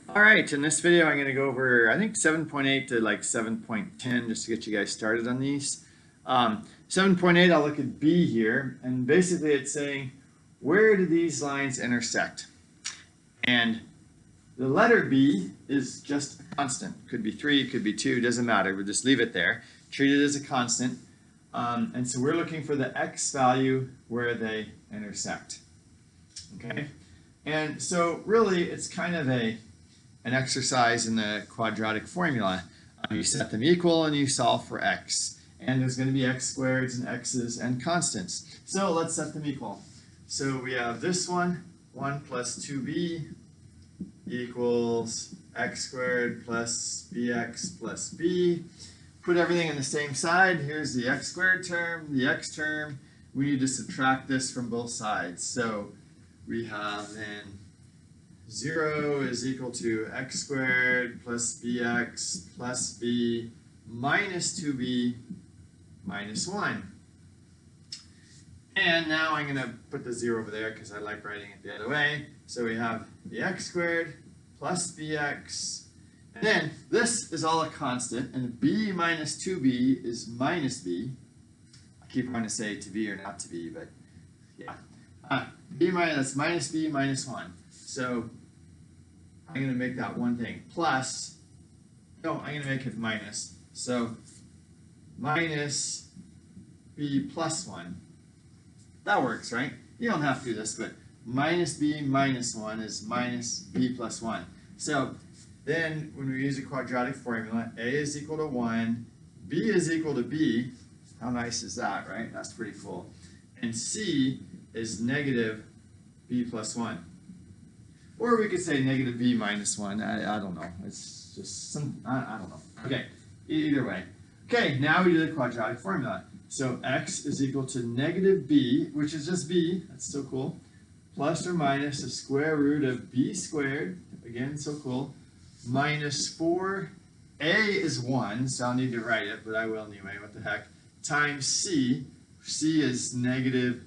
All right, in this video, I'm going to go over, I think 7.8 to like 7.10 just to get you guys started on these. 7.8, I'll look at B here, and basically it's saying, where do these lines intersect? And the letter B is just a constant. Could be 3, could be 2, doesn't matter. We'll just leave it there. Treat it as a constant. And so we're looking for the x value where they intersect. Okay? And so really, it's kind of an exercise in the quadratic formula. You set them equal and you solve for x. And there's going to be x squareds and x's and constants. So let's set them equal. So we have this one, 1 plus 2b equals x squared plus bx plus b. Put everything on the same side. Here's the x squared term, the x term. We need to subtract this from both sides. So we have then 0 is equal to x squared plus bx plus b minus 2b minus 1. And now I'm going to put the 0 over there because I like writing it the other way. So we have the x squared plus bx. And then this is all a constant, and b minus 2b is minus b. I keep trying to say to be or not to be, but yeah. That's minus b minus 1. So I'm going to make that one thing. Plus, no, I'm going to make it minus. So minus b plus 1. That works, right? You don't have to do this, but minus b minus 1 is minus b plus 1. So then when we use a quadratic formula, a is equal to 1, b is equal to b. How nice is that, right? That's pretty cool. And c is negative b plus 1. Or we could say negative b minus 1. I don't know. It's just some, I don't know. Okay, either way. Okay, now we do the quadratic formula. So x is equal to negative b, which is just b, that's so cool, plus or minus the square root of b squared, again, so cool, minus 4, a is 1, so I'll need to write it, but I will anyway, what the heck, times c is negative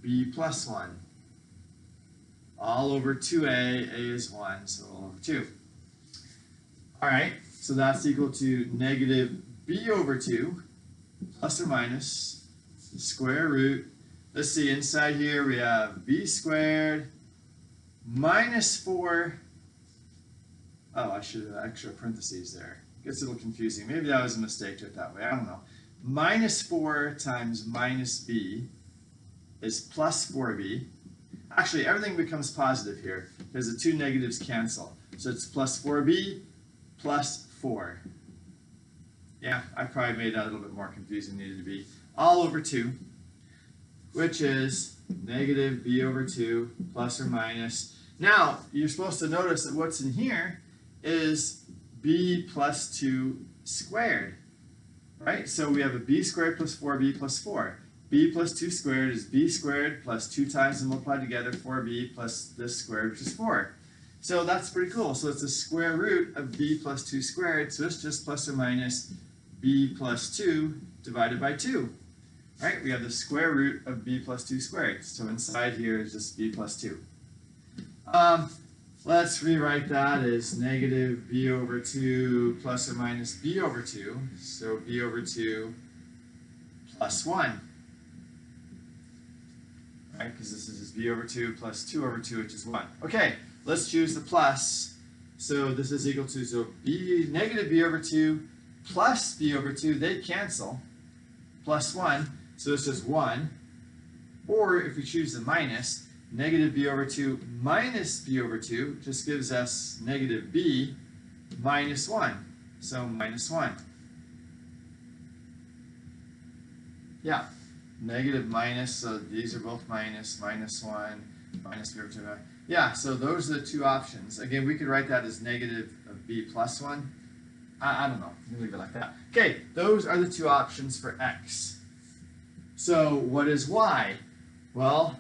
b plus 1. All over 2a, a is 1, so all over 2. Alright, so that's equal to negative b over 2, plus or minus the square root. Let's see, inside here we have b squared minus 4. Oh, I should have extra parentheses there. Gets a little confusing. Maybe that was a mistake to it that way. I don't know. Minus 4 times minus b is plus 4b. Actually, everything becomes positive here because the two negatives cancel. So it's plus 4b plus 4. Yeah, I probably made that a little bit more confusing than it needed to be. All over 2, which is negative b over 2 plus or minus. Now, you're supposed to notice that what's in here is b plus 2 squared, right? So we have a b squared plus 4b plus 4. b plus 2 squared is b squared plus 2 times and multiplied together 4b plus this squared, which is 4. So that's pretty cool. So it's the square root of b plus 2 squared, so it's just plus or minus b plus 2 divided by 2. Right? We have the square root of b plus 2 squared. So inside here is just b plus 2. Let's rewrite that as negative b over 2 plus or minus b over 2. So b over 2 plus 1. Right? Because this is b over 2 plus 2 over 2, which is 1. Okay, let's choose the plus. So this is equal to, so negative b over 2 plus b over 2, they cancel, plus 1, so this is 1. Or if we choose the minus, negative b over 2 minus b over 2 just gives us negative b minus 1, so minus 1. Yeah, negative minus, so these are both minus, minus 1, minus b over 2. Yeah, so those are the two options. Again, we could write that as negative of b plus 1. I don't know. I'm going to leave it like that. Okay, those are the two options for x. So what is y? Well,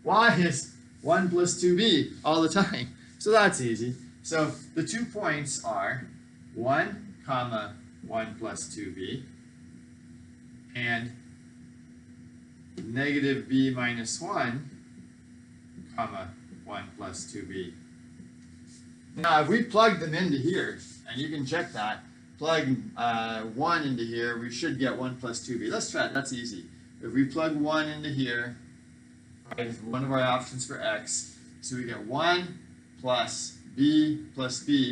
y is 1 plus 2b all the time. So that's easy. So the 2 points are 1, comma 1 plus 2b and negative b minus 1, comma 1 plus 2b. Now, if we plug them into here, and you can check that, plug 1 into here, we should get 1 plus 2b. Let's try it. That's easy. If we plug 1 into here, right, is one of our options for x, so we get 1 plus b,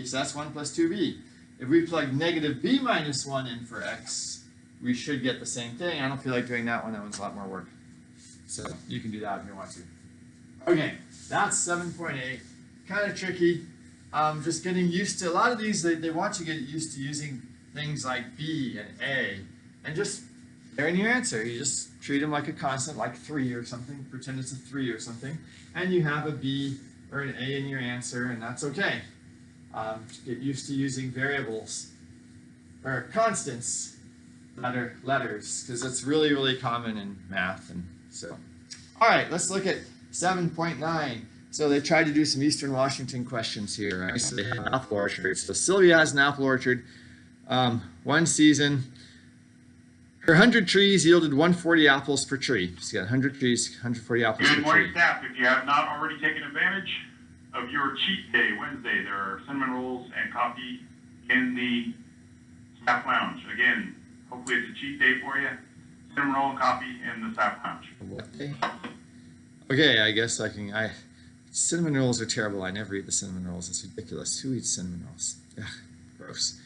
so that's 1 plus 2b. If we plug negative b minus 1 in for x, we should get the same thing. I don't feel like doing that one. That one's a lot more work. So you can do that if you want to. Okay, that's 7.8. Kind of tricky. Just getting used to, a lot of these, they want you to get used to using things like b and a, and just, they're in your answer. You just treat them like a constant, like 3 or something, pretend it's a 3 or something, and you have a b or an a in your answer, and that's okay. Get used to using variables, or constants, that are letters, because it's really, really common in math, and so. All right, let's look at 7.9. So they tried to do some Eastern Washington questions here, right? So they have apple orchards. So Sylvia has an apple orchard. One season, her 100 trees yielded 140 apples per tree. She's got 100 trees, 140 apples per tree. Good morning, staff. If you have not already taken advantage of your cheat day, Wednesday, there are cinnamon rolls and coffee in the staff lounge. Again, hopefully it's a cheat day for you. Cinnamon roll and coffee in the staff lounge. What day? Okay, I guess I can. Cinnamon rolls are terrible. I never eat the cinnamon rolls. It's ridiculous. Who eats cinnamon rolls? Ugh, gross.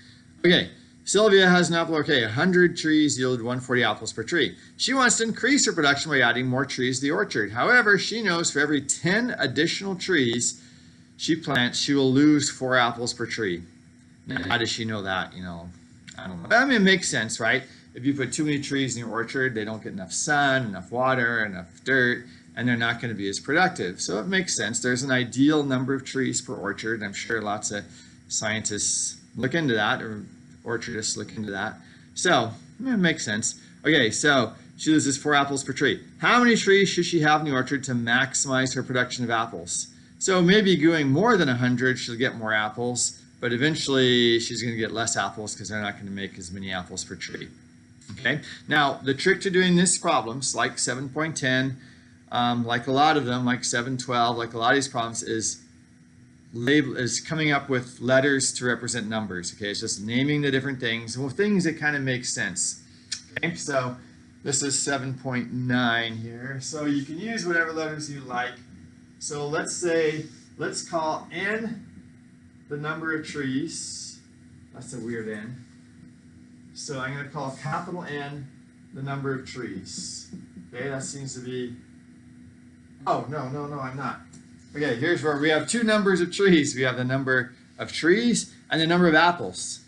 Okay, Sylvia has an apple. Okay, 100 trees yielded 140 apples per tree. She wants to increase her production by adding more trees to the orchard. However, she knows for every 10 additional trees she plants, she will lose 4 apples per tree. Now, how does she know that? You know, I don't know. I mean, it makes sense, right? If you put too many trees in your orchard, they don't get enough sun, enough water, enough dirt, and they're not going to be as productive. So it makes sense. There's an ideal number of trees per orchard. I'm sure lots of scientists look into that, or orchardists look into that. So it makes sense. Okay, so she loses 4 apples per tree. How many trees should she have in the orchard to maximize her production of apples? So maybe going more than 100, she'll get more apples, but eventually she's going to get less apples because they're not going to make as many apples per tree. Okay, now the trick to doing this problems, like 7.10, like a lot of them, like 7.12, like a lot of these problems, is coming up with letters to represent numbers. Okay, it's just naming the different things, well, things that kind of make sense. Okay, so this is 7.9 here. So you can use whatever letters you like. So let's call n the number of trees. That's a weird n. So I'm going to call capital N the number of trees. Okay, that seems to be, oh, no, I'm not. Okay, here's where we have 2 numbers of trees. We have the number of trees and the number of apples.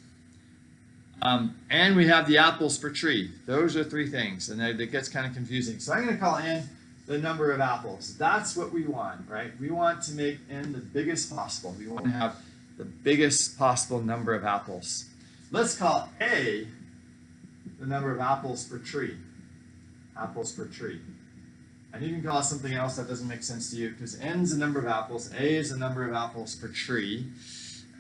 And we have the apples per tree. Those are 3 things, and it gets kind of confusing. So I'm going to call n the number of apples. That's what we want, right? We want to make n the biggest possible. We want to have the biggest possible number of apples. Let's call a the number of apples per tree. Apples per tree. And you can call it something else that doesn't make sense to you, because n is the number of apples, a is the number of apples per tree.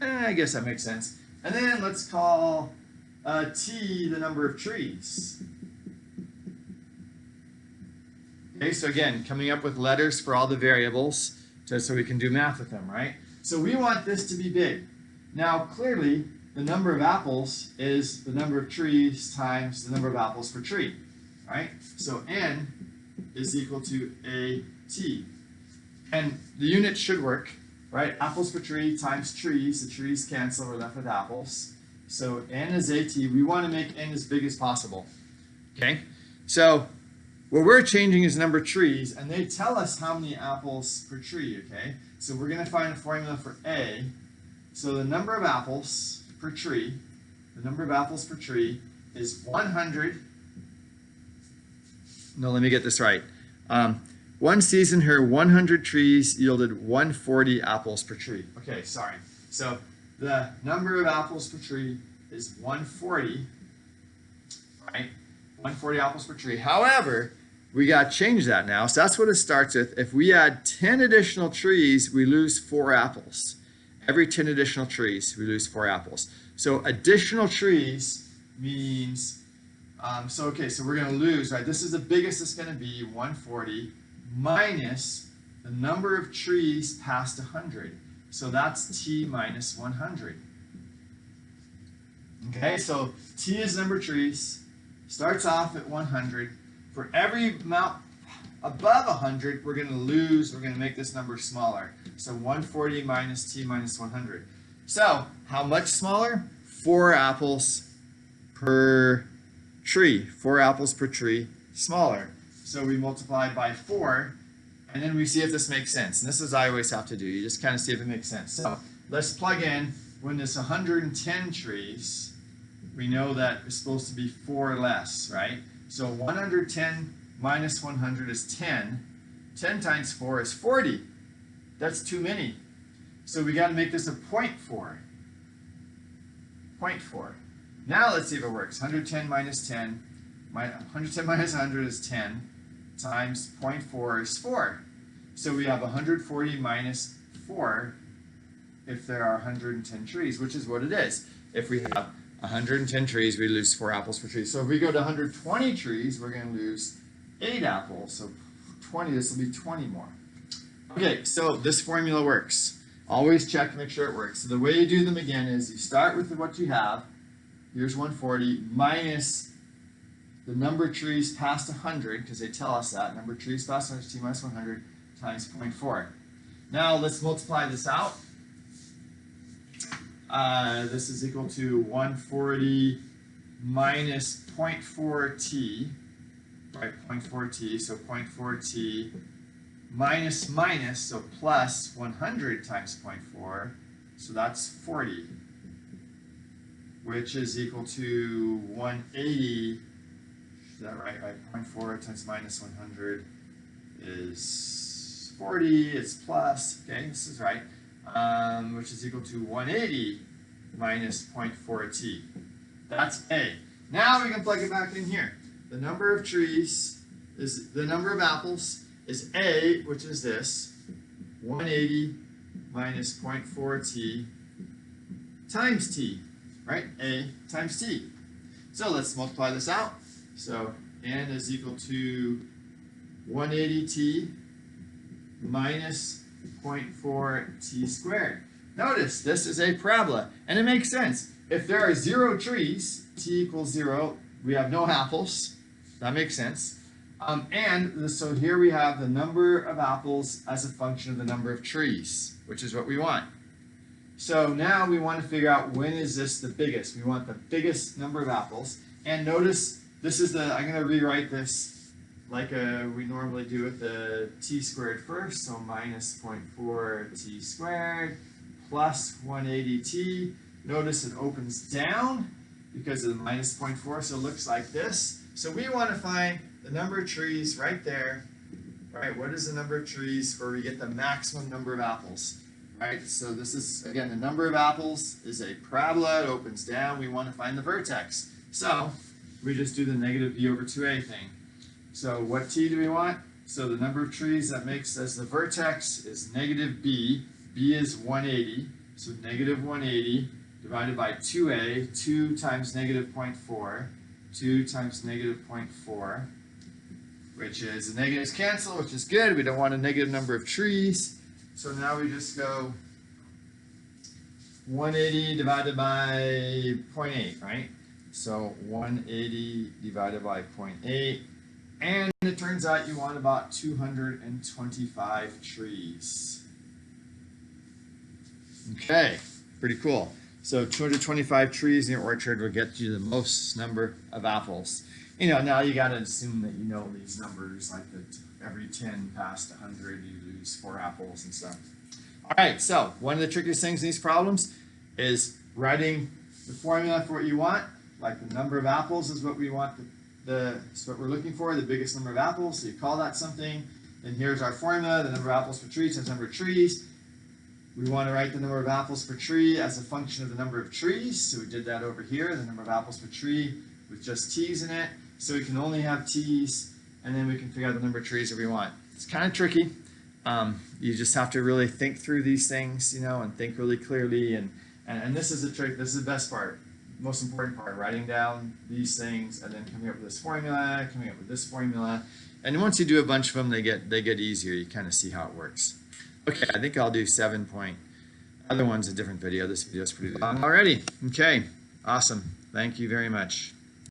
I guess that makes sense. And then let's call t the number of trees. Okay, so again, coming up with letters for all the variables so we can do math with them, right? So we want this to be big. Now, clearly, the number of apples is the number of trees times the number of apples per tree, right? So n is equal to AT. And the unit should work, right? Apples per tree times trees. The trees cancel, we're left with apples. So n is AT. We want to make n as big as possible, okay? So what we're changing is the number of trees, and they tell us how many apples per tree, okay? So we're going to find a formula for A. So the number of apples per tree, is 100. No, let me get this right. One season, her 100 trees yielded 140 apples per tree. Okay, sorry. So the number of apples per tree is 140, right? 140 apples per tree. However, we got to change that now. So that's what it starts with. If we add 10 additional trees, we lose 4 apples. Every 10 additional trees, we lose 4 apples. So additional trees means, so we're going to lose, right? This is the biggest it's going to be, 140, minus the number of trees past 100. So that's t minus 100. Okay, so t is number of trees, starts off at 100. For every amount above 100, we're going to make this number smaller. So 140 minus t minus 100. So, how much smaller? 4 apples per tree. 4 apples per tree, smaller. So we multiply by 4, and then we see if this makes sense. And this is what I always have to do. You just kind of see if it makes sense. So let's plug in, when it's 110 trees, we know that it's supposed to be 4 less, right? So 110 minus 100 is 10. 10 times 4 is 40. That's too many. So we got to make this a 0.4. 0.4. Now let's see if it works. 110 minus 10. 110 minus 100 is 10 times 0.4 is 4. So we have 140 minus 4 if there are 110 trees, which is what it is. If we have 110 trees, we lose 4 apples per tree. So if we go to 120 trees, we're going to lose 8 apples. So 20, this will be 20 more. Okay, so this formula works. Always check to make sure it works. So the way you do them again is you start with what you have. Here's 140 minus the number of trees past 100, because they tell us that. Number of trees past 100 is t minus 100 times 0.4. Now let's multiply this out. This is equal to 140 minus 0.4t, right, 0.4t, so 0.4t minus minus, so plus 100 times 0.4, so that's 40, which is equal to 180, is that right? 0.4 times minus 100 is 40, it's plus, okay, this is right, which is equal to 180 minus 0.4t. That's A. Now we can plug it back in here. The number of trees is the number of apples is A, which is this, 180 minus 0.4t times t, right? A times t. So let's multiply this out. So n is equal to 180t minus 0.4t squared. Notice this is a parabola, and it makes sense. If there are 0 trees, t equals 0, we have no apples. That makes sense. So here we have the number of apples as a function of the number of trees, which is what we want. So now we want to figure out when is this the biggest. We want the biggest number of apples. And notice this is I'm going to rewrite this like we normally do with the t squared first. So minus 0.4t squared plus 180t. Notice it opens down because of the minus 0.4, so it looks like this. So we want to find the number of trees right there, right? What is the number of trees where we get the maximum number of apples, right? So this is, again, the number of apples is a parabola, it opens down, we want to find the vertex. So we just do the negative b over 2a thing. So what t do we want? So the number of trees that makes as the vertex is negative b, b is 180, so negative 180 divided by 2a, 2 times negative 0.4, 2 times negative 0.4, which is the negatives cancel, which is good. We don't want a negative number of trees. So now we just go 180 divided by 0.8, right? So 180 divided by 0.8. And it turns out you want about 225 trees. Okay, pretty cool. So 225 trees in your orchard will get you the most number of apples. You know, now you got to assume that you know these numbers, like that every 10 past 100 you lose 4 apples and stuff. All right, so one of the trickiest things in these problems is writing the formula for what you want. Like the number of apples is what we want, it's what we're looking for, the biggest number of apples. So you call that something. And here's our formula, the number of apples per tree times the number of trees. We want to write the number of apples per tree as a function of the number of trees. So we did that over here, the number of apples per tree with just t's in it. So we can only have t's, and then we can figure out the number of trees that we want. It's kind of tricky. You just have to really think through these things, you know, and think really clearly. And this is the trick. This is the best part, most important part, writing down these things and then coming up with this formula, coming up with this formula. And once you do a bunch of them, they get easier. You kind of see how it works. Okay, I think I'll do 7.2 other one's a different video. This video is pretty long already. Okay, awesome. Thank you very much.